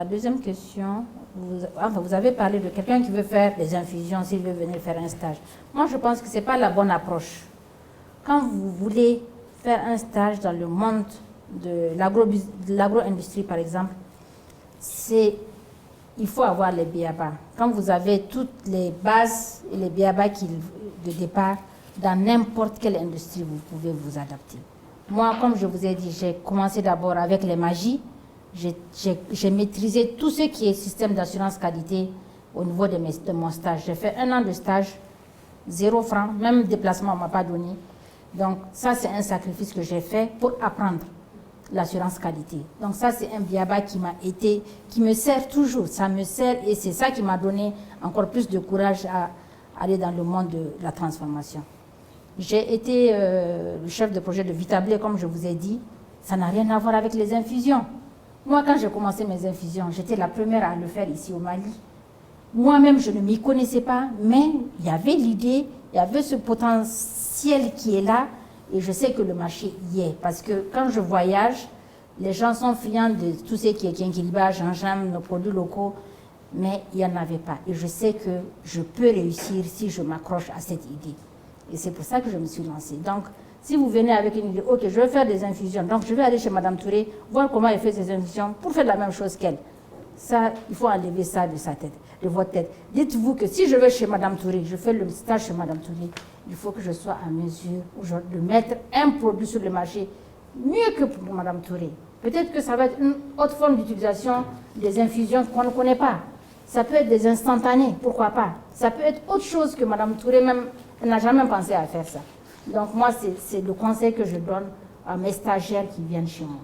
La deuxième question, vous avez parlé de quelqu'un qui veut faire des infusions, s'il veut venir faire un stage. Moi, je pense que ce n'est pas la bonne approche. Quand vous voulez faire un stage dans le monde de l'agro-industrie, par exemple, il faut avoir les BABA. Quand vous avez toutes les bases et les BABA de départ, dans n'importe quelle industrie, vous pouvez vous adapter. Moi, comme je vous ai dit, j'ai commencé d'abord avec les magies. J'ai maîtrisé tout ce qui est système d'assurance qualité au niveau de mon stage. J'ai fait 1 an de stage, 0 francs, même déplacement on ne m'a pas donné. Donc ça, c'est un sacrifice que j'ai fait pour apprendre l'assurance qualité. Donc ça, c'est un BABA qui me sert toujours. Ça me sert et c'est ça qui m'a donné encore plus de courage à aller dans le monde de la transformation. J'ai été le chef de projet de Vitablé, comme je vous ai dit. Ça n'a rien à voir avec les infusions. Moi, quand j'ai commencé mes infusions, j'étais la première à le faire ici au Mali. Moi-même, je ne m'y connaissais pas, mais il y avait l'idée, il y avait ce potentiel qui est là, et je sais que le marché y est. Parce que quand je voyage, les gens sont friands de tout ce qui est quinquiliba, gingembre, nos produits locaux, mais il n'y en avait pas. Et je sais que je peux réussir si je m'accroche à cette idée. Et c'est pour ça que je me suis lancée. Donc, si vous venez avec une idée, ok, je vais faire des infusions, donc je vais aller chez Madame Touré, voir comment elle fait ses infusions pour faire la même chose qu'elle. Ça, il faut enlever ça de sa tête, de votre tête. Dites-vous que si je vais chez Madame Touré, je fais le stage chez Madame Touré, il faut que je sois à mesure de mettre un produit sur le marché mieux que pour Madame Touré. Peut-être que ça va être une autre forme d'utilisation des infusions qu'on ne connaît pas. Ça peut être des instantanés, pourquoi pas. Ça peut être autre chose que Madame Touré même, elle n'a jamais pensé à faire ça. Donc moi, c'est le conseil que je donne à mes stagiaires qui viennent chez moi.